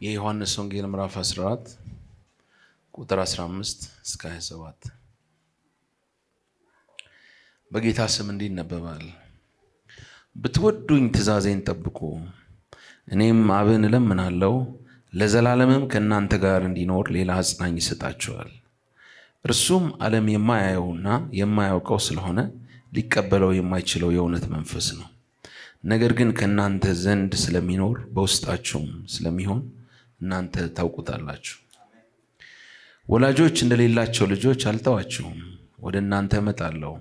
የዮሐንስ ወንጌል ምዕራፍ 14 ቁጥር 15 እስከ 27 በጌታ ስም እንዲህ ይነበባል። ብትወዱኝ ትእዛዜን ጠብቁ፣ እኔም አብን እለምናለሁ ለዘላለምም ከእናንተ ጋር እንዲኖር ሌላ አጽናኝ ይሰጣችኋል። እርሱም ዓለም የማያየውና የማያውቀው ስለሆነ ሊቀበለው የማይችለው የእውነት መንፈስ ነው። ነገር ግን ከእናንተ ዘንድ ስለሚኖር በውስጣችሁም ስለሚሆን እናንተ ታውቁታላችሁ። ወላጆች እንደሌላቸው ልጆች አልተዋችሁም፣ ወደ እናንተ እመጣለሁ።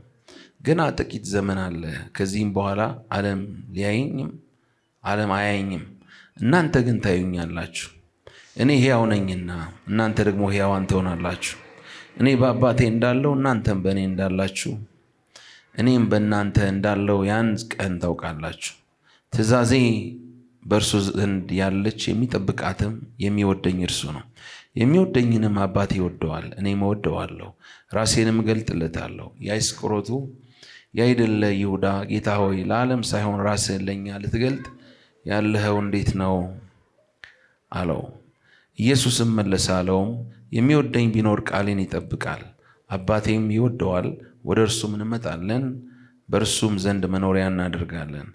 ገና ጥቂት ዘመን አለ፣ ከዚህም በኋላ ዓለም አያየኝም፣ እናንተ ግን ታዩኛላችሁ። እኔ ሕያው ነኝና እናንተ ደግሞ ሕያዋን ትሆናላችሁ። እኔ በአባቴ እንዳለው እናንተም በእኔ እንዳላችሁ እኔም በእናንተ እንዳለው ያን ቀን ታውቃላችሁ። ትእዛዜ በእርሱ ዘንድ ያለች የሚጠብቃትም የሚወደኝ እርሱ ነው። የሚወደኝንም አባቴ ይወደዋል፣ እኔም እወደዋለሁ፣ ራሴንም እገልጥለታለሁ። የአስቆሮቱ ያይደለ ይሁዳ ጌታ ሆይ ለዓለም ሳይሆን ራስህን ለእኛ ልትገልጥ ያለኸው እንዴት ነው አለው። ኢየሱስም መለሰ አለውም፣ የሚወደኝ ቢኖር ቃሌን ይጠብቃል፣ አባቴም ይወደዋል፣ ወደ እርሱም እንመጣለን፣ በእርሱም ዘንድ መኖሪያ እናደርጋለን።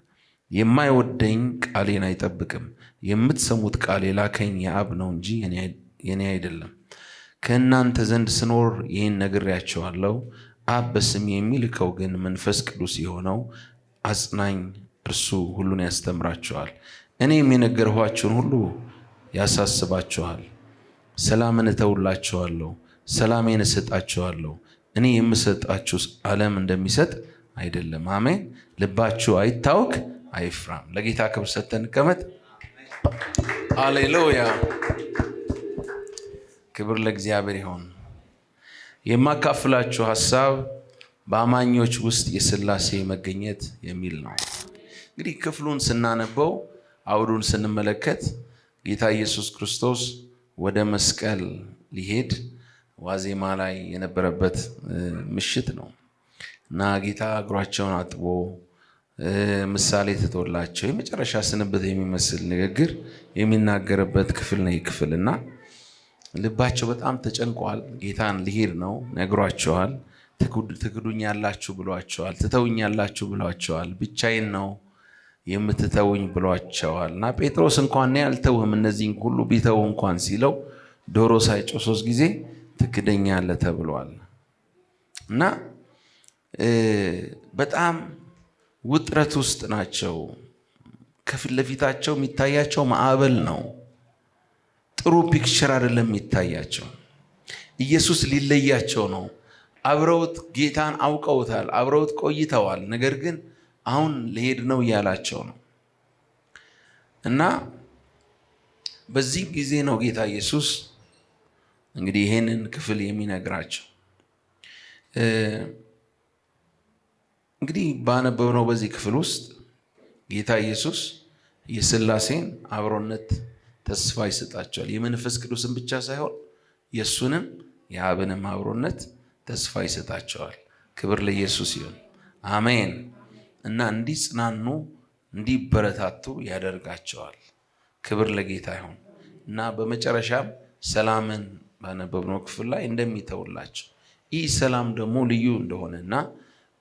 የማይወደኝ ቃሌን አይጠብቅም። የምትሰሙት ቃል የላከኝ የአብ ነው እንጂ የኔ አይደለም። ከእናንተ ዘንድ ስኖር ይህን ነግሬያቸዋለሁ። አብ በስሜ የሚልከው ግን መንፈስ ቅዱስ የሆነው አጽናኝ እርሱ ሁሉን ያስተምራችኋል፣ እኔም የነገርኋችሁን ሁሉ ያሳስባችኋል። ሰላምን እተውላችኋለሁ፣ ሰላሜን እሰጣችኋለሁ። እኔ የምሰጣችሁ ዓለም እንደሚሰጥ አይደለም። አሜን። ልባችሁ አይታወክ አይፍራም። ለጌታ ክብር ሰጥተን እንቀመጥ። ሃሌሉያ፣ ክብር ለእግዚአብሔር ይሁን። የማካፍላችሁ ሐሳብ በአማኞች ውስጥ የሥላሴ መገኘት የሚል ነው። እንግዲህ ክፍሉን ስናነበው አውዱን ስንመለከት ጌታ ኢየሱስ ክርስቶስ ወደ መስቀል ሊሄድ ዋዜማ ላይ የነበረበት ምሽት ነው እና ጌታ እግሯቸውን አጥቦ ምሳሌ ትቶላቸው የመጨረሻ ስንብት የሚመስል ንግግር የሚናገርበት ክፍል ነው። ክፍል እና ልባቸው በጣም ተጨንቋል። ጌታን ሊሄድ ነው ነግሯቸዋል። ትክዱኛላችሁ ብሏቸዋል። ትተውኛላችሁ ብሏቸዋል። ብቻዬን ነው የምትተውኝ ብሏቸዋል። እና ጴጥሮስ እንኳን እኔ አልተውህም እነዚህን ሁሉ ቢተው እንኳን ሲለው ዶሮ ሳይጮህ 3 ጊዜ ትክደኛለህ ተብሏል። እና በጣም ውጥረት ውስጥ ናቸው። ከፊት ለፊታቸው የሚታያቸው ማዕበል ነው። ጥሩ ፒክቸር አይደለም የሚታያቸው። ኢየሱስ ሊለያቸው ነው። አብረውት ጌታን አውቀውታል፣ አብረውት ቆይተዋል። ነገር ግን አሁን ሊሄድ ነው እያላቸው ነው። እና በዚህ ጊዜ ነው ጌታ ኢየሱስ እንግዲህ ይሄንን ክፍል የሚነግራቸው። እንግዲህ ባነበብነው በዚህ ክፍል ውስጥ ጌታ ኢየሱስ የሥላሴን አብሮነት ተስፋ ይሰጣቸዋል። የመንፈስ ቅዱስን ብቻ ሳይሆን የእሱንም የአብንም አብሮነት ተስፋ ይሰጣቸዋል። ክብር ለኢየሱስ ይሁን። አሜን። እና እንዲጽናኑ እንዲበረታቱ ያደርጋቸዋል። ክብር ለጌታ ይሁን። እና በመጨረሻም ሰላምን ባነበብነው ክፍል ላይ እንደሚተውላቸው ይህ ሰላም ደግሞ ልዩ እንደሆነ እና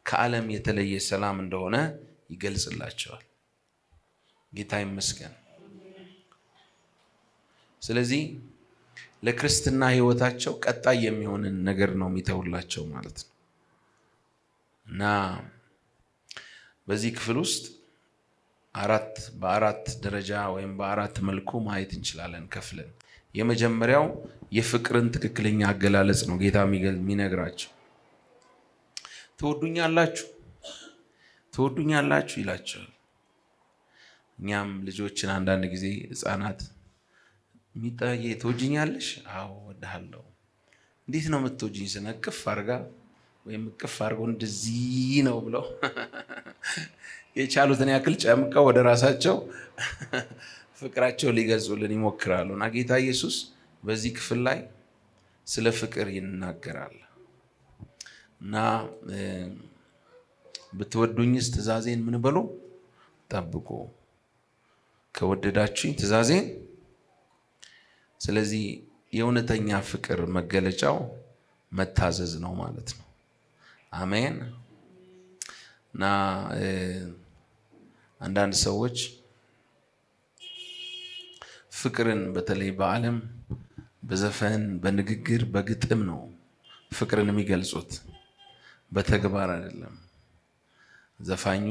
ከዓለም የተለየ ሰላም እንደሆነ ይገልጽላቸዋል። ጌታ ይመስገን። ስለዚህ ለክርስትና ሕይወታቸው ቀጣይ የሚሆንን ነገር ነው የሚተውላቸው ማለት ነው። እና በዚህ ክፍል ውስጥ በአራት ደረጃ ወይም በአራት መልኩ ማየት እንችላለን ከፍለን። የመጀመሪያው የፍቅርን ትክክለኛ አገላለጽ ነው ጌታ የሚነግራቸው። ትወዱኛላችሁ ይላቸዋል። እኛም ልጆችን አንዳንድ ጊዜ ሕፃናት ሚጣዬ ትወጂኛለሽ? አዎ እወድሃለሁ። እንዴት ነው የምትወጂኝ? ስነቅፍ አርጋ ወይም እቅፍ አርገው እንደዚህ ነው ብለው የቻሉትን ያክል ጨምቀው ወደ ራሳቸው ፍቅራቸው ሊገልጹልን ይሞክራሉ። እና ጌታ ኢየሱስ በዚህ ክፍል ላይ ስለ ፍቅር ይናገራል። እና ብትወዱኝስ ትእዛዜን ምን በሉ ጠብቁ። ከወደዳችሁኝ ትእዛዜን ስለዚህ የእውነተኛ ፍቅር መገለጫው መታዘዝ ነው ማለት ነው። አሜን። እና አንዳንድ ሰዎች ፍቅርን በተለይ በዓለም በዘፈን፣ በንግግር፣ በግጥም ነው ፍቅርን የሚገልጹት፣ በተግባር አይደለም። ዘፋኙ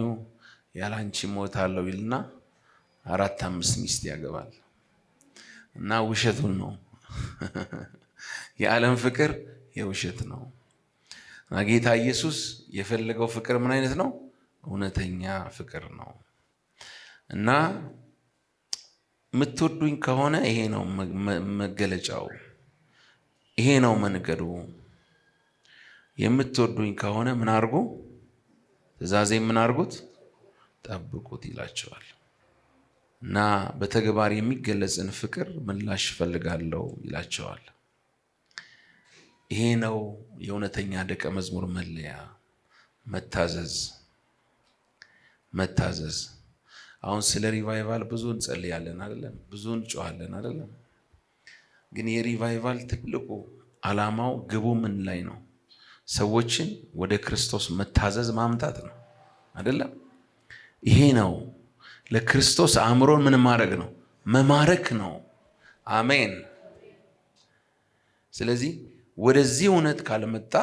ያላንቺ ሞታለሁ ይልና 4-5 ሚስት ያገባል እና ውሸቱን ነው። የዓለም ፍቅር የውሸት ነው። እና ጌታ ኢየሱስ የፈለገው ፍቅር ምን አይነት ነው? እውነተኛ ፍቅር ነው። እና የምትወዱኝ ከሆነ ይሄ ነው መገለጫው፣ ይሄ ነው መንገዱ። የምትወዱኝ ከሆነ ምን አድርጉ? ትእዛዜ ምን አድርጉት? ጠብቁት ይላቸዋል። እና በተግባር የሚገለጽን ፍቅር ምላሽ እፈልጋለሁ ይላቸዋል። ይሄ ነው የእውነተኛ ደቀ መዝሙር መለያ፣ መታዘዝ። አሁን ስለ ሪቫይቫል ብዙ እንጸልያለን አይደለም? ብዙ እንጮሃለን አይደለም? ግን የሪቫይቫል ትልቁ ዓላማው ግቡ ምን ላይ ነው? ሰዎችን ወደ ክርስቶስ መታዘዝ ማምጣት ነው አይደለም? ይሄ ነው ለክርስቶስ አእምሮን ምን ማድረግ ነው? መማረክ ነው። አሜን። ስለዚህ ወደዚህ እውነት ካልመጣ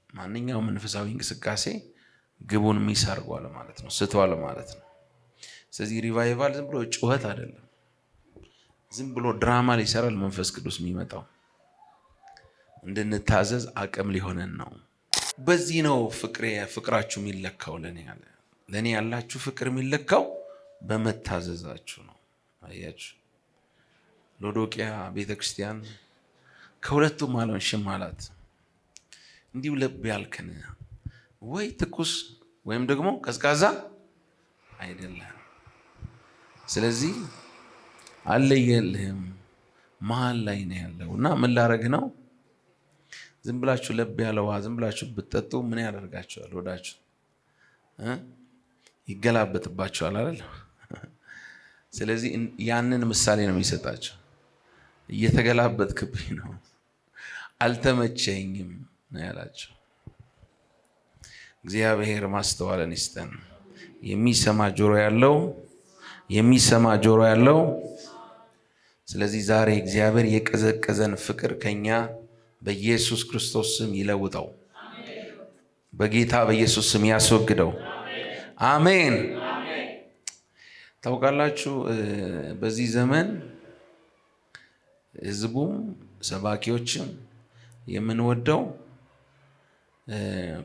ማንኛውም መንፈሳዊ እንቅስቃሴ ግቡን ሚስ አድርጓል ማለት ነው፣ ስቷል ማለት ነው። ስለዚህ ሪቫይቫል ዝም ብሎ ጩኸት አይደለም፣ ዝም ብሎ ድራማ ሊሰራል መንፈስ ቅዱስ የሚመጣው እንድንታዘዝ አቅም ሊሆነን ነው። በዚህ ነው ፍቅራችሁ የሚለካው። ለኔ ያላችሁ ፍቅር የሚለካው በመታዘዛችሁ ነው። አያችሁ፣ ሎዶቅያ ቤተክርስቲያን ከሁለቱም አልሆንሽም አላት። እንዲሁ ልብ ያልክን ወይ ትኩስ ወይም ደግሞ ቀዝቃዛ አይደለም። ስለዚህ አለየልህም፣ መሀል ላይ ነው ያለው እና ምን ላረግ ነው? ዝም ብላችሁ ለብ ያለ ውሃ ዝም ብላችሁ ብትጠጡ ምን ያደርጋችኋል? ወዳችሁ ይገላበጥባችኋል አይደል? ስለዚህ ያንን ምሳሌ ነው የሚሰጣቸው። እየተገላበጥክብኝ ነው፣ አልተመቸኝም ነው ያላቸው። እግዚአብሔር ማስተዋልን ይስጠን። የሚሰማ ጆሮ ያለው ስለዚህ ዛሬ እግዚአብሔር የቀዘቀዘን ፍቅር ከኛ በኢየሱስ ክርስቶስ ስም ይለውጠው፣ በጌታ በኢየሱስ ስም ያስወግደው። አሜን። ታውቃላችሁ በዚህ ዘመን ህዝቡም ሰባኪዎችም የምንወደው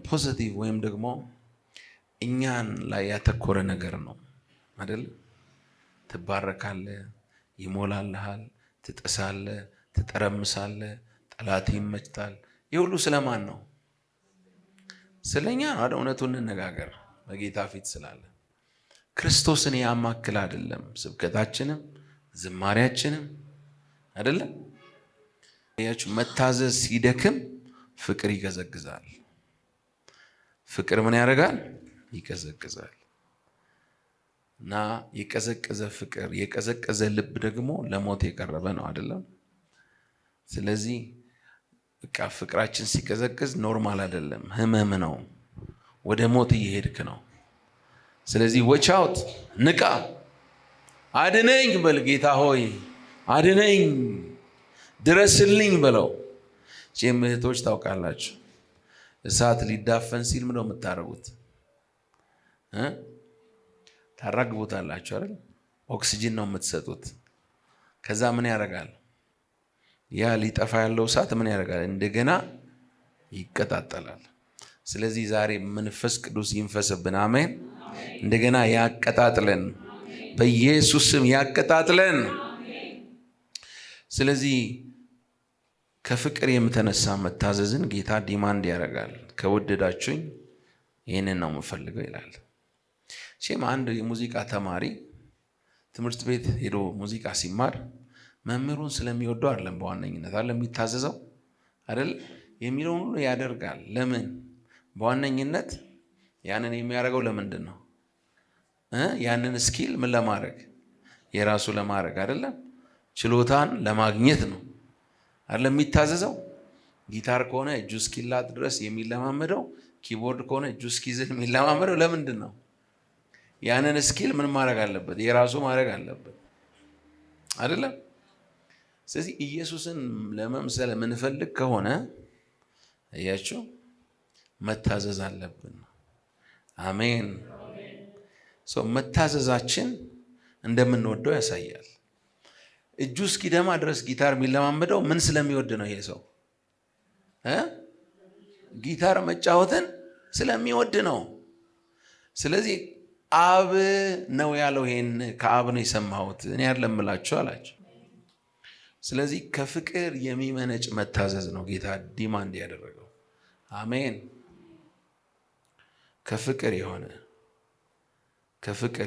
ፖዚቲቭ ወይም ደግሞ እኛን ላይ ያተኮረ ነገር ነው አይደል? ትባረካለህ፣ ይሞላልሃል፣ ትጠሳለህ፣ ትጠረምሳለህ፣ ጠላት ይመታል። ይህ ሁሉ ስለማን ነው? ስለኛ ነው። እውነቱን እንነጋገር በጌታ ፊት ስላለ ክርስቶስን ያማክል አይደለም ስብከታችንም ዝማሪያችንም አይደለም። ያችሁ መታዘዝ ሲደክም ፍቅር ይገዘግዛል። ፍቅር ምን ያደርጋል? ይቀዘቅዛል። እና የቀዘቀዘ ፍቅር የቀዘቀዘ ልብ ደግሞ ለሞት የቀረበ ነው አይደለም። ስለዚህ በቃ ፍቅራችን ሲቀዘቅዝ ኖርማል አይደለም፣ ህመም ነው፣ ወደ ሞት እየሄድክ ነው። ስለዚህ ዎች አውት፣ ንቃ፣ አድነኝ በል። ጌታ ሆይ አድነኝ፣ ድረስልኝ በለው። እህቶች ታውቃላችሁ እሳት ሊዳፈን ሲል ምንድነው የምታደርጉት? ታራግቡታላችሁ አይደል? ኦክሲጅን ነው የምትሰጡት። ከዛ ምን ያደርጋል? ያ ሊጠፋ ያለው እሳት ምን ያደርጋል? እንደገና ይቀጣጠላል። ስለዚህ ዛሬ መንፈስ ቅዱስ ይንፈስብን። አሜን። እንደገና ያቀጣጥለን፣ በኢየሱስ ስም ያቀጣጥለን። ስለዚህ ከፍቅር የምተነሳ መታዘዝን ጌታ ዲማንድ ያደርጋል። ከወደዳችሁኝ ይህንን ነው የምፈልገው ይላል። አንድ የሙዚቃ ተማሪ ትምህርት ቤት ሄዶ ሙዚቃ ሲማር መምህሩን ስለሚወደው አይደለም በዋነኝነት አይደለም የሚታዘዘው አይደል? የሚለውን ሁሉ ያደርጋል። ለምን? በዋነኝነት ያንን የሚያደርገው ለምንድን ነው? ያንን ስኪል ምን ለማድረግ? የራሱ ለማድረግ አይደለም። ችሎታን ለማግኘት ነው አይደለም የሚታዘዘው። ጊታር ከሆነ እጁ እስኪላጥ ድረስ የሚለማመደው፣ ኪቦርድ ከሆነ እጁ እስኪዝል የሚለማመደው ለምንድን ነው? ያንን ስኪል ምን ማድረግ አለበት? የራሱ ማድረግ አለበት አይደለም። ስለዚህ ኢየሱስን ለመምሰል የምንፈልግ ከሆነ እያችሁ መታዘዝ አለብን። አሜን። መታዘዛችን እንደምንወደው ያሳያል። እጁ እስኪደማ ድረስ ጊታር የሚለማመደው ምን ስለሚወድ ነው? ይሄ ሰው ጊታር መጫወትን ስለሚወድ ነው። ስለዚህ አብ ነው ያለው። ይሄን ከአብ ነው የሰማሁት እኔ አይደለም እላችሁ አላቸው። ስለዚህ ከፍቅር የሚመነጭ መታዘዝ ነው ጌታ ዲማንድ ያደረገው። አሜን። ከፍቅር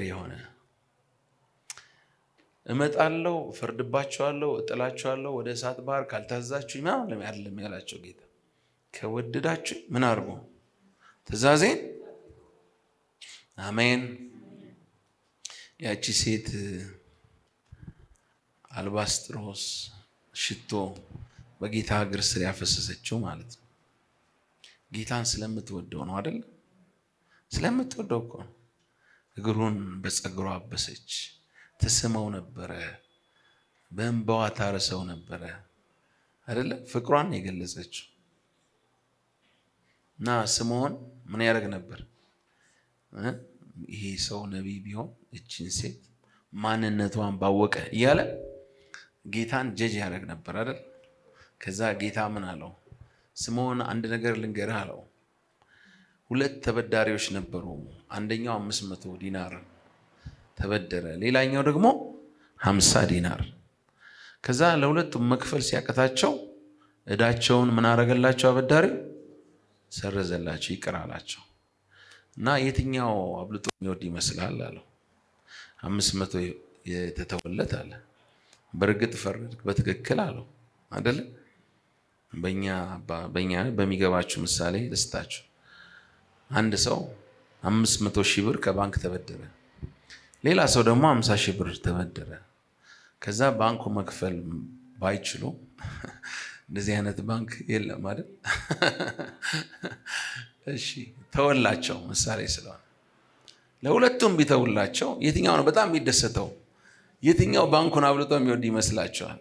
የሆነ እመጣለሁ፣ ፈርድባቸዋለሁ፣ እጥላቸዋለሁ ወደ እሳት ባህር ካልታዘዛችሁኝ ምናምን አይደለም ያላቸው ጌታ። ከወደዳችሁ ምን አድርጉ? ትእዛዜን። አሜን። ያቺ ሴት አልባስጥሮስ ሽቶ በጌታ እግር ስር ያፈሰሰችው ማለት ነው ጌታን ስለምትወደው ነው አይደል? ስለምትወደው እኮ እግሩን በፀጉሯ አበሰች። ትስመው ነበረ፣ በእንባዋ ታርሰው ነበረ አይደለ? ፍቅሯን የገለጸችው እና ስምዖን ምን ያደርግ ነበር? ይሄ ሰው ነቢይ ቢሆን እቺን ሴት ማንነቷን ባወቀ እያለ ጌታን ጀጅ ያደርግ ነበር አይደል? ከዛ ጌታ ምን አለው? ስምዖን አንድ ነገር ልንገርህ አለው። 2 ተበዳሪዎች ነበሩ። አንደኛው 500 ዲናር ተበደረ፣ ሌላኛው ደግሞ 50 ዲናር። ከዛ ለሁለቱም መክፈል ሲያቀታቸው እዳቸውን ምን አረገላቸው? አበዳሪው ሰረዘላቸው፣ ይቅር አላቸው። እና የትኛው አብልጦ የሚወድ ይመስላል አለው። 500 የተተወለት አለ። በእርግጥ ፈረድክ በትክክል አለው አይደለ? በእኛ በሚገባችሁ ምሳሌ ልስጣችሁ። አንድ ሰው 500 ሺህ ብር ከባንክ ተበደረ። ሌላ ሰው ደግሞ 50 ሺህ ብር ተበደረ። ከዛ ባንኩ መክፈል ባይችሉ እንደዚህ አይነት ባንክ የለም አይደል? እሺ ተወላቸው፣ ምሳሌ ስለሆነ ለሁለቱም ቢተውላቸው የትኛው ነው በጣም የሚደሰተው? የትኛው ባንኩን አብልጦ የሚወድ ይመስላችኋል?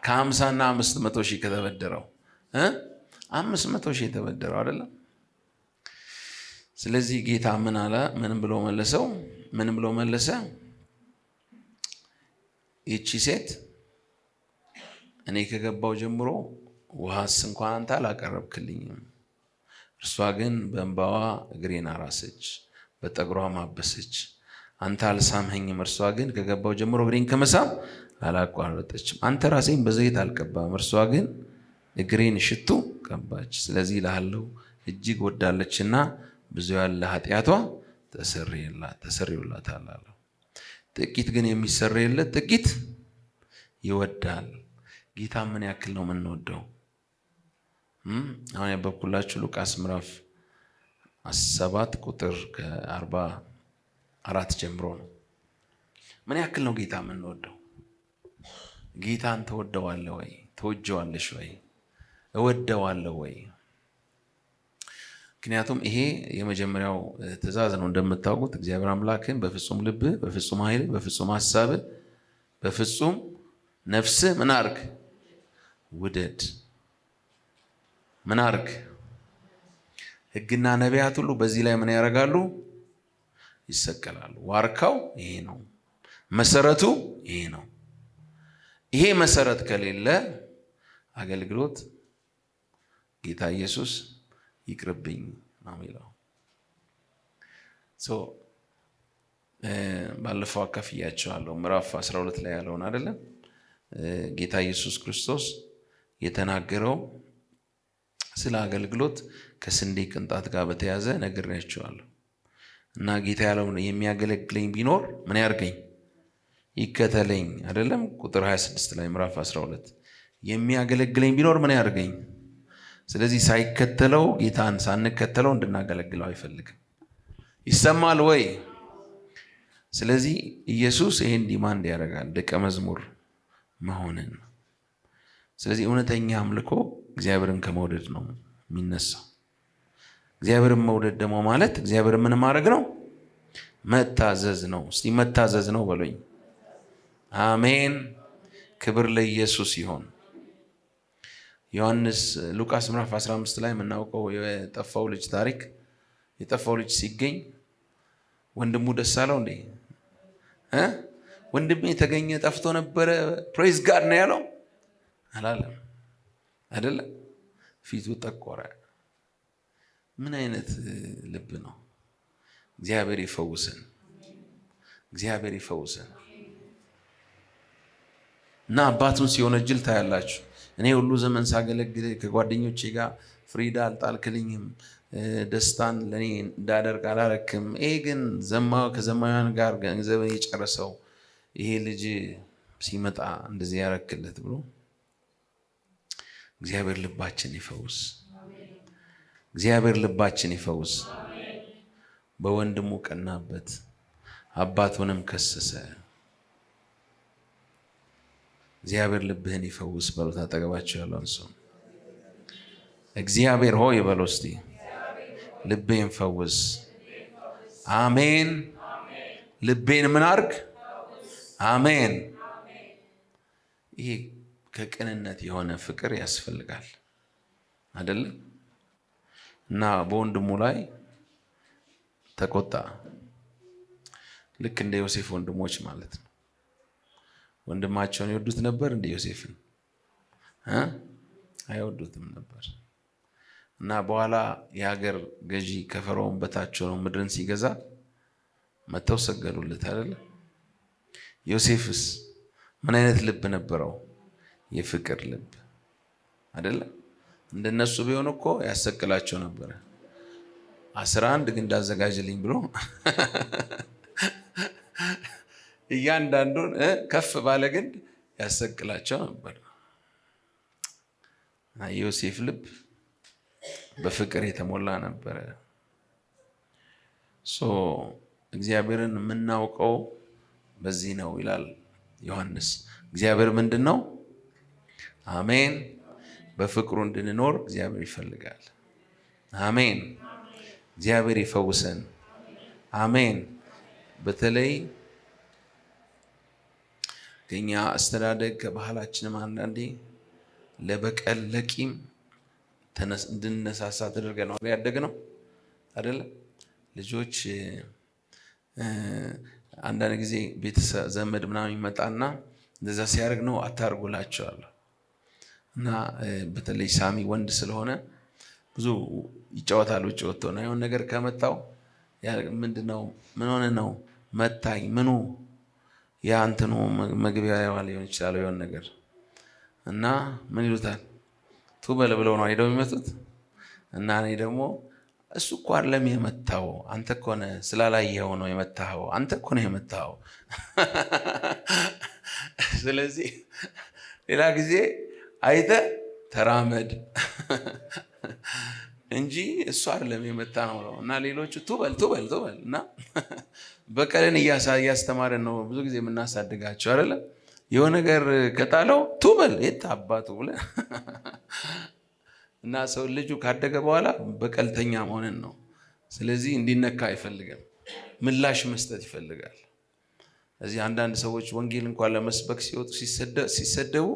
ከ50 እና 500 ሺህ ከተበደረው 500 ሺህ የተበደረው አይደለም? ስለዚህ ጌታ ምን አለ? ምን ብሎ መለሰ? ይቺ ሴት እኔ ከገባው ጀምሮ ውሃስ እንኳን አንተ አላቀረብክልኝም። እርሷ ግን በእንባዋ እግሬን አራሰች፣ በጠጉሯ ማበሰች። አንተ አልሳምኸኝም። እርሷ ግን ከገባው ጀምሮ እግሬን ከመሳም አላቋረጠችም። አንተ ራሴን በዘይት አልቀባም፣ እርሷ ግን እግሬን ሽቱ ቀባች። ስለዚህ እልሃለሁ እጅግ ወዳለችና ብዙ ያለ ኃጢአቷ ተሰርዮላታል አለው። ጥቂት ግን የሚሰረይለት ጥቂት ይወዳል። ጌታ ምን ያክል ነው የምንወደው? አሁን ያበብኩላችሁ ሉቃስ ምዕራፍ 7 ቁጥር 44 ጀምሮ ነው። ምን ያክል ነው ጌታ የምንወደው? ጌታን ትወደዋለህ ወይ? ትወጀዋለሽ ወይ? እወደዋለሁ ወይ? ምክንያቱም ይሄ የመጀመሪያው ትእዛዝ ነው። እንደምታውቁት እግዚአብሔር አምላክን በፍጹም ልብ፣ በፍጹም ኃይል፣ በፍጹም ሐሳብ፣ በፍጹም ነፍስ ምን አርግ? ውደድ። ምን አርግ? ሕግና ነቢያት ሁሉ በዚህ ላይ ምን ያደርጋሉ? ይሰቀላሉ። ዋርካው ይሄ ነው። መሰረቱ ይሄ ነው። ይሄ መሰረት ከሌለ አገልግሎት ጌታ ኢየሱስ ይቅርብኝ ነው የሚለው። ባለፈው አካፍያቸዋለሁ ምዕራፍ 12 ላይ ያለውን አይደለም? ጌታ ኢየሱስ ክርስቶስ የተናገረው ስለ አገልግሎት ከስንዴ ቅንጣት ጋር በተያዘ ነግሬያቸዋለሁ። እና ጌታ ያለው የሚያገለግለኝ ቢኖር ምን ያርገኝ? ይከተለኝ አይደለም? ቁጥር 26 ላይ ምዕራፍ 12 የሚያገለግለኝ ቢኖር ምን ያርገኝ? ስለዚህ ሳይከተለው ጌታን ሳንከተለው እንድናገለግለው አይፈልግም። ይሰማል ወይ? ስለዚህ ኢየሱስ ይሄን ዲማንድ ያደርጋል። ደቀ መዝሙር መሆንን። ስለዚህ እውነተኛ አምልኮ እግዚአብሔርን ከመውደድ ነው የሚነሳው። እግዚአብሔርን መውደድ ደግሞ ማለት እግዚአብሔርን ምን ማድረግ ነው? መታዘዝ ነው። እስቲ መታዘዝ ነው በሉኝ። አሜን። ክብር ለኢየሱስ ይሆን። ሉቃስ ምዕራፍ 15 ላይ የምናውቀው የጠፋው ልጅ ታሪክ። የጠፋው ልጅ ሲገኝ ወንድሙ ደስ አለው እንዴ? ወንድሜ የተገኘ ጠፍቶ ነበረ ፕሬዝ ጋድ ነው ያለው አላለም አይደለም? ፊቱ ጠቆረ። ምን አይነት ልብ ነው? እግዚአብሔር ይፈውሰን። እግዚአብሔር ይፈውሰን። እና አባቱን ሲወነጅል ታያላችሁ። እኔ ሁሉ ዘመን ሳገለግል ከጓደኞቼ ጋር ፍሪዳ አልጣልክልኝም፣ ደስታን ለእኔ እንዳደርግ አላረክም። ይሄ ግን ከዘማውያን ጋር ገንዘብ የጨረሰው ይሄ ልጅ ሲመጣ እንደዚህ ያረክለት ብሎ እግዚአብሔር ልባችን ይፈውስ። እግዚአብሔር ልባችን ይፈውስ። በወንድሙ ቀናበት፣ አባቱንም ከሰሰ። እግዚአብሔር ልብህን ይፈውስ በሉት። አጠገባቸው ያለውን ሰው እግዚአብሔር ሆይ በለው እስቲ፣ ልቤን ፈውስ። አሜን። ልቤን ምን አርግ? አሜን። ይሄ ከቅንነት የሆነ ፍቅር ያስፈልጋል አይደለም? እና በወንድሙ ላይ ተቆጣ። ልክ እንደ ዮሴፍ ወንድሞች ማለት ነው። ወንድማቸውን ይወዱት ነበር እንደ ዮሴፍን አይወዱትም ነበር። እና በኋላ የሀገር ገዢ ከፈርዖን በታች ሆኖ ምድርን ሲገዛ መተው ሰገዱለት አይደለ? ዮሴፍስ ምን አይነት ልብ ነበረው? የፍቅር ልብ አይደለ? እንደነሱ ቢሆን እኮ ያሰቅላቸው ነበረ። 11 ግንድ አዘጋጅልኝ ብሎ እያንዳንዱን ከፍ ባለ ግንድ ያሰቅላቸው ነበር። የዮሴፍ ልብ በፍቅር የተሞላ ነበረ። እግዚአብሔርን የምናውቀው በዚህ ነው ይላል ዮሐንስ። እግዚአብሔር ምንድን ነው? አሜን። በፍቅሩ እንድንኖር እግዚአብሔር ይፈልጋል። አሜን። እግዚአብሔር ይፈውሰን። አሜን። በተለይ ከኛ አስተዳደግ ከባህላችንም አንዳንዴ ለበቀል ለቂም እንድንነሳሳ ተደርገን ነው ያደግነው አይደለ? ልጆች አንዳንድ ጊዜ ቤተሰብ ዘመድ ምናምን ይመጣና እንደዛ ሲያደርግ ነው አታርጉላቸዋለሁ። እና በተለይ ሳሚ ወንድ ስለሆነ ብዙ ይጫወታል። ውጭ ወጥቶ ነው የሆነ ነገር ከመጣው ምንድነው ምን ሆነ ነው መታኝ፣ ምኑ ያ እንትኑ መግቢያ ሊሆን ይችላል የሆነ ነገር እና ምን ይሉታል ቱበል ብለው ነው ሄደው የሚመቱት። እና እኔ ደግሞ እሱ እኮ አይደለም የመታው፣ አንተ እኮ ነህ ስላላየኸው ነው የመታኸው፣ አንተ እኮ ነህ የመታኸው። ስለዚህ ሌላ ጊዜ አይተህ ተራመድ እንጂ እሱ አይደለም የመታ ነው። እና ሌሎቹ ቱበል ቱበል ቱበል እና በቀልን እያስተማረን ነው ብዙ ጊዜ የምናሳድጋቸው አይደለ? የሆነ ነገር ከጣለው ቱበል የት አባቱ ብለህ እና ሰው ልጁ ካደገ በኋላ በቀልተኛ መሆንን ነው። ስለዚህ እንዲነካ አይፈልግም፣ ምላሽ መስጠት ይፈልጋል። እዚህ አንዳንድ ሰዎች ወንጌል እንኳን ለመስበክ ሲወጡ ሲሰደቡ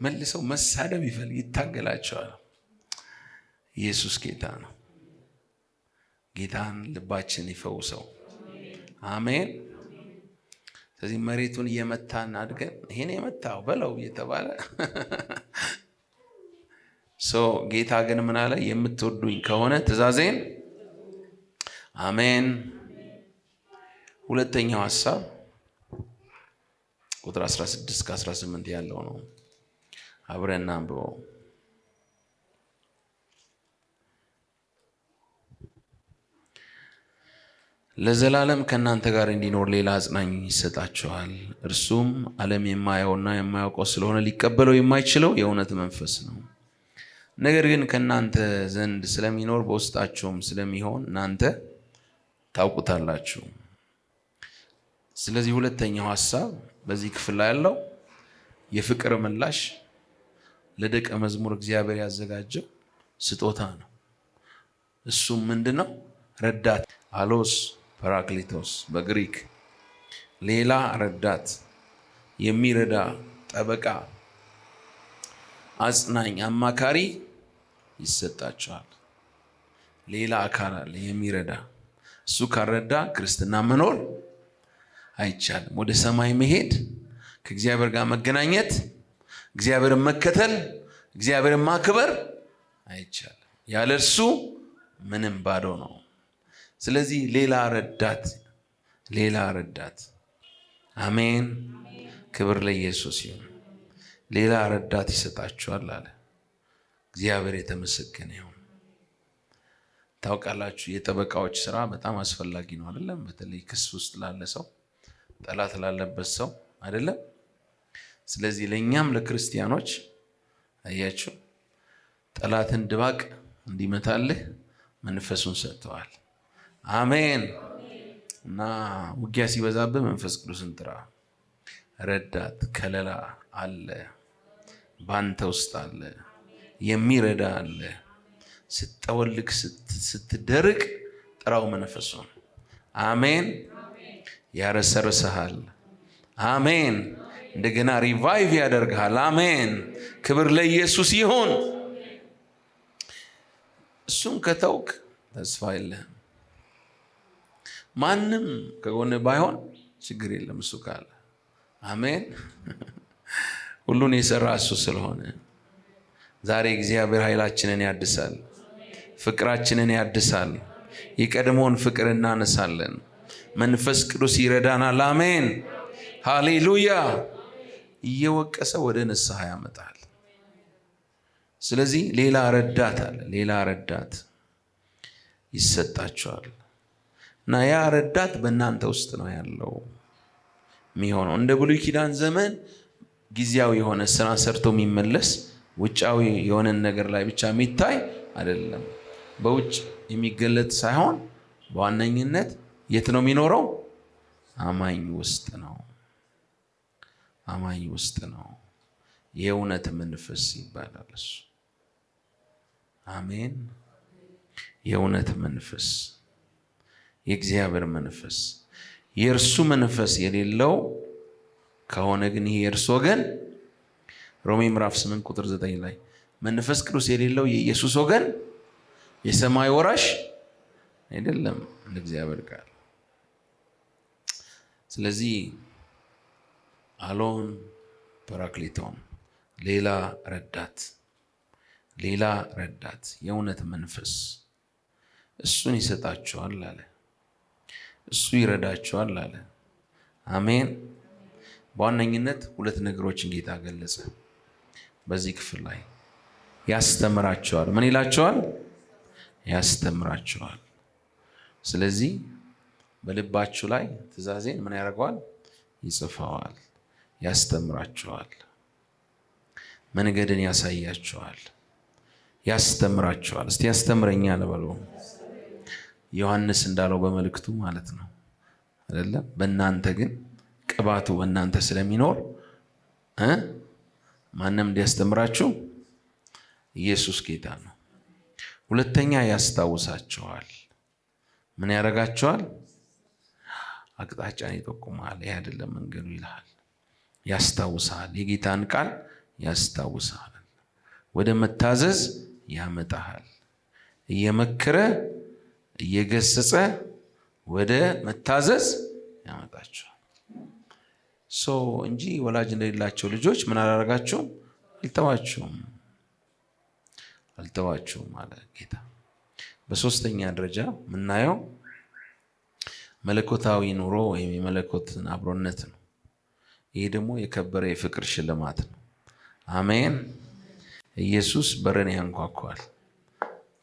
መልሰው መሳደብ ይታገላቸዋል። ኢየሱስ ጌታ ነው። ጌታን ልባችን ይፈውሰው። አሜን። ስለዚህ መሬቱን እየመታን አድገን ይሄን የመታው በለው እየተባለ ጌታ ግን ምን አለ? የምትወዱኝ ከሆነ ትእዛዜን። አሜን። ሁለተኛው ሐሳብ ቁጥር 16-18 ያለው ነው። አብረን አንብበው። ለዘላለም ከእናንተ ጋር እንዲኖር ሌላ አጽናኝ ይሰጣችኋል። እርሱም ዓለም የማያየውና የማያውቀው ስለሆነ ሊቀበለው የማይችለው የእውነት መንፈስ ነው። ነገር ግን ከእናንተ ዘንድ ስለሚኖር በውስጣችሁም ስለሚሆን እናንተ ታውቁታላችሁ። ስለዚህ ሁለተኛው ሐሳብ በዚህ ክፍል ላይ ያለው የፍቅር ምላሽ ለደቀ መዝሙር እግዚአብሔር ያዘጋጀው ስጦታ ነው። እሱም ምንድነው? ረዳት፣ አሎስ ፓራክሊቶስ በግሪክ ሌላ ረዳት፣ የሚረዳ ጠበቃ፣ አጽናኝ፣ አማካሪ ይሰጣቸዋል። ሌላ አካል አለ የሚረዳ። እሱ ካልረዳ ክርስትና መኖር አይቻልም። ወደ ሰማይ መሄድ፣ ከእግዚአብሔር ጋር መገናኘት፣ እግዚአብሔርን መከተል፣ እግዚአብሔርን ማክበር አይቻልም። ያለ እርሱ ምንም ባዶ ነው። ስለዚህ ሌላ ረዳት። አሜን። ክብር ለኢየሱስ ይሁን። ሌላ ረዳት ይሰጣችኋል አለ። እግዚአብሔር የተመሰገነ ይሁን። ታውቃላችሁ የጠበቃዎች ስራ በጣም አስፈላጊ ነው አይደለም? በተለይ ክስ ውስጥ ላለ ሰው፣ ጠላት ላለበት ሰው አይደለም? ስለዚህ ለእኛም ለክርስቲያኖች አያችሁ ጠላትን ድባቅ እንዲመታልህ መንፈሱን ሰጥተዋል። አሜን። እና ውጊያ ሲበዛብህ መንፈስ ቅዱስን ጥራ። ረዳት ከለላ አለ፣ ባንተ ውስጥ አለ፣ የሚረዳ አለ። ስትጠወልቅ ስትደርቅ ጥራው መንፈሱን። አሜን። ያረሰርሰሃል። አሜን። እንደገና ሪቫይቭ ያደርግሃል። አሜን። ክብር ለኢየሱስ ይሁን። እሱም ከተውክ ተስፋ የለህም። ማንም ከጎን ባይሆን ችግር የለም እሱ ካለ። አሜን። ሁሉን የሰራ እሱ ስለሆነ ዛሬ እግዚአብሔር ኃይላችንን ያድሳል፣ ፍቅራችንን ያድሳል። የቀድሞውን ፍቅር እናነሳለን። መንፈስ ቅዱስ ይረዳናል። አሜን። ሃሌሉያ። እየወቀሰ ወደ ንስሐ ያመጣል። ስለዚህ ሌላ ረዳት አለ። ሌላ ረዳት ይሰጣቸዋል እና ያ ረዳት በእናንተ ውስጥ ነው ያለው የሚሆነው። እንደ ብሉይ ኪዳን ዘመን ጊዜያዊ የሆነ ስራ ሰርቶ የሚመለስ ውጫዊ የሆነን ነገር ላይ ብቻ የሚታይ አይደለም። በውጭ የሚገለጥ ሳይሆን በዋነኝነት የት ነው የሚኖረው? አማኝ ውስጥ ነው። አማኝ ውስጥ ነው። የእውነት መንፈስ ይባላል እሱ። አሜን። የእውነት መንፈስ፣ የእግዚአብሔር መንፈስ። የእርሱ መንፈስ የሌለው ከሆነ ግን ይሄ የእርሱ ወገን ሮሜ ምዕራፍ 8 ቁጥር 9 ላይ መንፈስ ቅዱስ የሌለው የኢየሱስ ወገን የሰማይ ወራሽ አይደለም እንደ እግዚአብሔር ቃል። ስለዚህ አሎን ፓራክሊቶን ሌላ ረዳት የእውነት መንፈስ እሱን ይሰጣቸዋል አለ። እሱ ይረዳቸዋል አለ። አሜን። በዋነኝነት ሁለት ነገሮችን ጌታ ገለጸ በዚህ ክፍል ላይ። ያስተምራቸዋል። ምን ይላቸዋል? ያስተምራቸዋል። ስለዚህ በልባችሁ ላይ ትእዛዜን ምን ያደርገዋል? ይጽፈዋል። ያስተምራቸዋል። መንገድን ያሳያቸዋል። ያስተምራቸዋል። እስቲ ያስተምረኛል በሉ። ዮሐንስ እንዳለው በመልእክቱ ማለት ነው አይደለም? በእናንተ ግን ቅባቱ በእናንተ ስለሚኖር ማንም እንዲያስተምራችሁ ኢየሱስ ጌታ ነው። ሁለተኛ ያስታውሳቸዋል። ምን ያደርጋቸዋል? አቅጣጫን ይጠቁማል። ይህ አይደለም መንገዱ ይልሃል። ያስታውሳል። የጌታን ቃል ያስታውሳል። ወደ መታዘዝ ያመጣሃል። እየመከረ እየገሰጸ ወደ መታዘዝ ያመጣቸዋል። እንጂ ወላጅ እንደሌላቸው ልጆች ምን አላደረጋቸውም? አልተዋቸውም አለ ጌታ። በሶስተኛ ደረጃ የምናየው መለኮታዊ ኑሮ ወይም የመለኮትን አብሮነት ነው። ይህ ደግሞ የከበረ የፍቅር ሽልማት ነው። አሜን። ኢየሱስ በርን ያንኳኳል።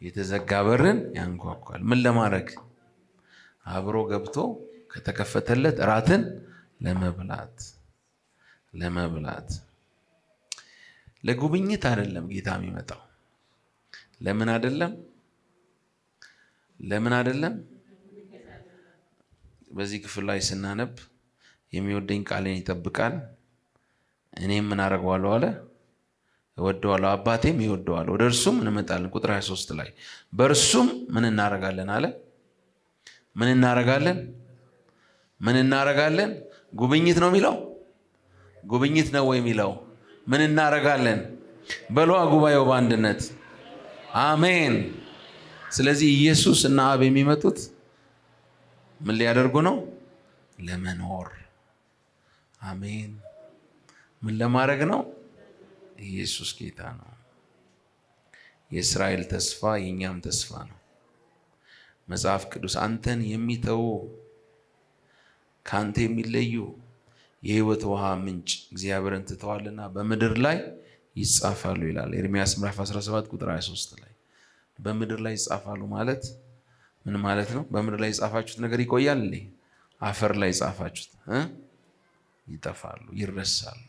የተዘጋ በርን ያንኳኳል። ምን ለማድረግ? አብሮ ገብቶ ከተከፈተለት እራትን ለመብላት። ለጉብኝት አይደለም ጌታ የሚመጣው። ለምን አይደለም? በዚህ ክፍል ላይ ስናነብ የሚወደኝ ቃሌን ይጠብቃል፣ እኔም ምን አደርገዋለሁ አለ እወደዋለሁ፣ አባቴም ይወደዋል፣ ወደ እርሱም እንመጣለን። ቁጥር 23 ላይ በእርሱም ምን እናደርጋለን አለ? ምን እናደርጋለን? ምን እናደርጋለን? ጉብኝት ነው የሚለው? ጉብኝት ነው ወይ የሚለው? ምን እናደርጋለን? በሏ ጉባኤው በአንድነት አሜን። ስለዚህ ኢየሱስ እና አብ የሚመጡት ምን ሊያደርጉ ነው? ለመኖር። አሜን። ምን ለማድረግ ነው? ኢየሱስ ጌታ ነው። የእስራኤል ተስፋ የእኛም ተስፋ ነው። መጽሐፍ ቅዱስ አንተን የሚተዉ ከአንተ የሚለዩ የሕይወት ውሃ ምንጭ እግዚአብሔርን ትተዋልና በምድር ላይ ይጻፋሉ ይላል። ኤርምያስ ምዕራፍ 17 ቁጥር 23 ላይ በምድር ላይ ይጻፋሉ ማለት ምን ማለት ነው? በምድር ላይ የጻፋችሁት ነገር ይቆያል? አፈር ላይ የጻፋችሁት ይጠፋሉ፣ ይረሳሉ።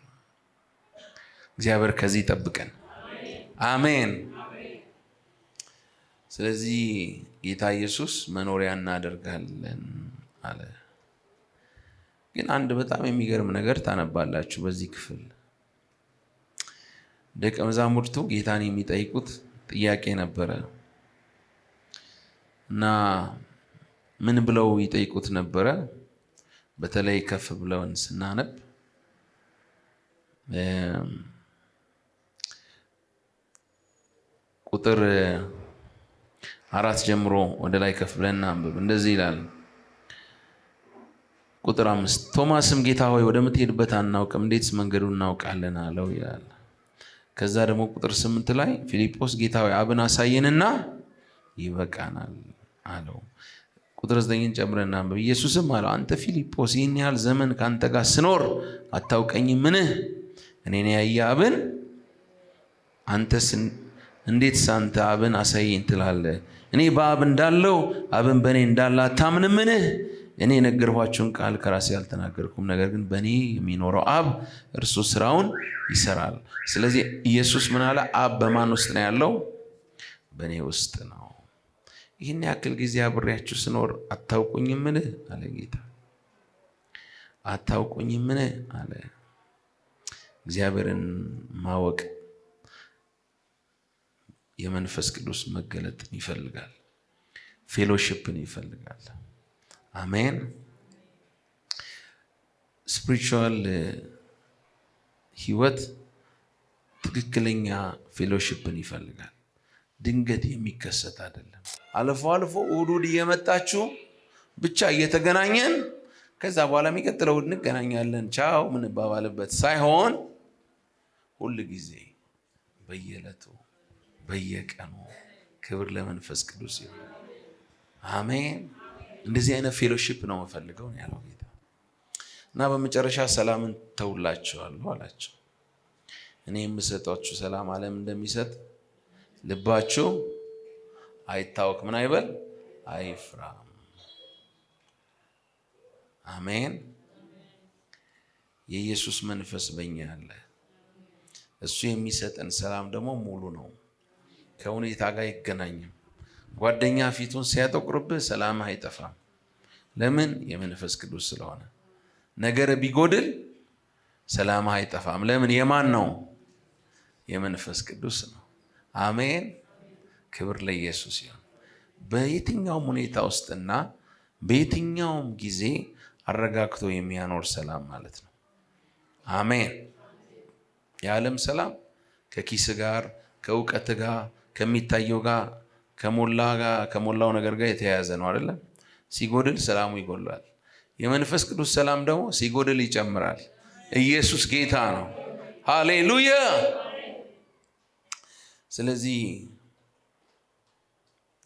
እግዚአብሔር ከዚህ ይጠብቀን። አሜን። ስለዚህ ጌታ ኢየሱስ መኖሪያ እናደርጋለን አለ። ግን አንድ በጣም የሚገርም ነገር ታነባላችሁ በዚህ ክፍል። ደቀ መዛሙርቱ ጌታን የሚጠይቁት ጥያቄ ነበረ እና ምን ብለው ይጠይቁት ነበረ? በተለይ ከፍ ብለን ስናነብ ቁጥር 4 ጀምሮ ወደ ላይ ከፍ ብለን እናንብብ። እንደዚህ ይላል ቁጥር 5 ቶማስም ጌታ ሆይ ወደምትሄድበት አናውቅም፣ እንዴትስ መንገዱን እናውቃለን አለው ይላል። ከዛ ደግሞ ቁጥር 8 ላይ ፊልጶስ ጌታ ሆይ አብን አሳየንና ይበቃናል አለው። ቁጥር 9 ጨምረን እናንብብ። ኢየሱስም አለው አንተ ፊልጶስ ይህን ያህል ዘመን ከአንተ ጋር ስኖር አታውቀኝምን? እኔን ያየ አብን አንተስ እንዴትስ አንተ አብን አሳየኝ ትላለህ? እኔ በአብ እንዳለው አብን በእኔ እንዳለ አታምንምን? እኔ የነገርኋችሁን ቃል ከራሴ አልተናገርኩም፣ ነገር ግን በእኔ የሚኖረው አብ እርሱ ስራውን ይሰራል። ስለዚህ ኢየሱስ ምን አለ? አብ በማን ውስጥ ነው ያለው? በእኔ ውስጥ ነው። ይህን ያክል ጊዜ አብሬያችሁ ስኖር አታውቁኝምን አለ ጌታ። አታውቁኝምን አለ። እግዚአብሔርን ማወቅ የመንፈስ ቅዱስ መገለጥን ይፈልጋል። ፌሎሺፕን ይፈልጋል። አሜን። ስፒሪቹዋል ህይወት ትክክለኛ ፌሎሺፕን ይፈልጋል። ድንገት የሚከሰት አይደለም። አልፎ አልፎ እሑድ እየመጣችሁ ብቻ እየተገናኘን ከዛ በኋላ የሚቀጥለው እሑድ እንገናኛለን ቻው ምንባባልበት ሳይሆን ሁል ጊዜ በየዕለቱ በየቀኑ ክብር ለመንፈስ ቅዱስ ይሁን። አሜን። እንደዚህ አይነት ፌሎሺፕ ነው የምፈልገው ያለው ጌታ እና በመጨረሻ ሰላምን ተውላችኋለሁ አላቸው። እኔ የምሰጣችሁ ሰላም ዓለም እንደሚሰጥ ልባችሁ አይታወክ፣ ምን አይበል፣ አይፍራም። አሜን። የኢየሱስ መንፈስ በእኛ አለ። እሱ የሚሰጠን ሰላም ደግሞ ሙሉ ነው። ከሁኔታ ጋር አይገናኝም። ጓደኛ ፊቱን ሲያጠቁርብህ ሰላም አይጠፋም። ለምን? የመንፈስ ቅዱስ ስለሆነ። ነገር ቢጎድል ሰላም አይጠፋም። ለምን? የማን ነው? የመንፈስ ቅዱስ ነው። አሜን። ክብር ለኢየሱስ ይሁን። በየትኛውም ሁኔታ ውስጥና በየትኛውም ጊዜ አረጋግቶ የሚያኖር ሰላም ማለት ነው። አሜን። የዓለም ሰላም ከኪስ ጋር ከእውቀት ጋር ከሚታየው ጋር ከሞላው ነገር ጋር የተያያዘ ነው አይደለም? ሲጎድል ሰላሙ ይጎድላል። የመንፈስ ቅዱስ ሰላም ደግሞ ሲጎድል ይጨምራል። ኢየሱስ ጌታ ነው። ሃሌሉያ። ስለዚህ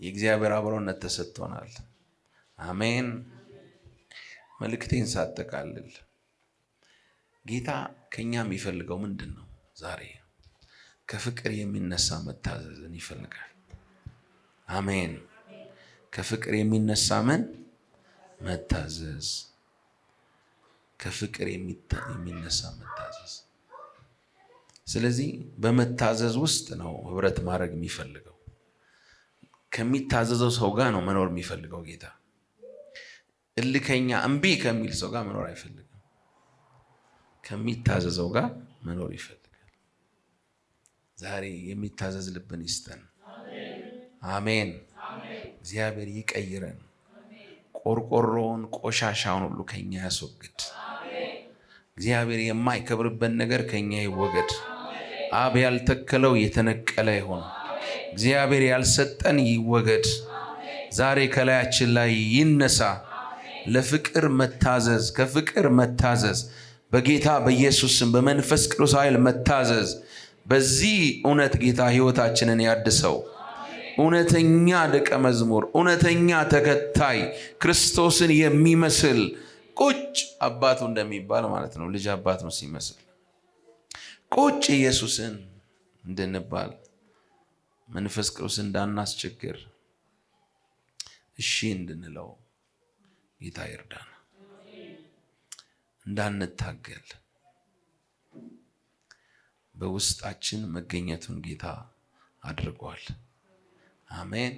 የእግዚአብሔር አብሮነት ተሰጥቶናል። አሜን። መልእክቴን ሳጠቃልል ጌታ ከኛ የሚፈልገው ምንድን ነው? ዛሬ ከፍቅር የሚነሳ መታዘዝን ይፈልጋል። አሜን። ከፍቅር የሚነሳ ምን? መታዘዝ። ከፍቅር የሚነሳ መታዘዝ። ስለዚህ በመታዘዝ ውስጥ ነው ህብረት ማድረግ የሚፈልገው። ከሚታዘዘው ሰው ጋር ነው መኖር የሚፈልገው ጌታ። እልከኛ እምቢ ከሚል ሰው ጋር መኖር አይፈልግም። ከሚታዘዘው ጋር መኖር ይፈልጋል። ዛሬ የሚታዘዝ ልብን ይስጠን። አሜን። እግዚአብሔር ይቀይረን። ቆርቆሮውን ቆሻሻውን ሁሉ ከኛ ያስወግድ። እግዚአብሔር የማይከብርበት ነገር ከኛ ይወገድ። አብ ያልተከለው የተነቀለ ይሁን። እግዚአብሔር ያልሰጠን ይወገድ። ዛሬ ከላያችን ላይ ይነሳ። ለፍቅር መታዘዝ፣ ከፍቅር መታዘዝ፣ በጌታ በኢየሱስም በመንፈስ ቅዱስ ኃይል መታዘዝ። በዚህ እውነት ጌታ ሕይወታችንን ያድሰው። እውነተኛ ደቀ መዝሙር፣ እውነተኛ ተከታይ፣ ክርስቶስን የሚመስል ቁጭ አባቱ እንደሚባል ማለት ነው። ልጅ አባት ነው ሲመስል ቁጭ ኢየሱስን እንድንባል መንፈስ ቅዱስ እንዳናስቸግር እሺ እንድንለው ጌታ ይርዳን። እንዳንታገል በውስጣችን መገኘቱን ጌታ አድርጓል። አሜን።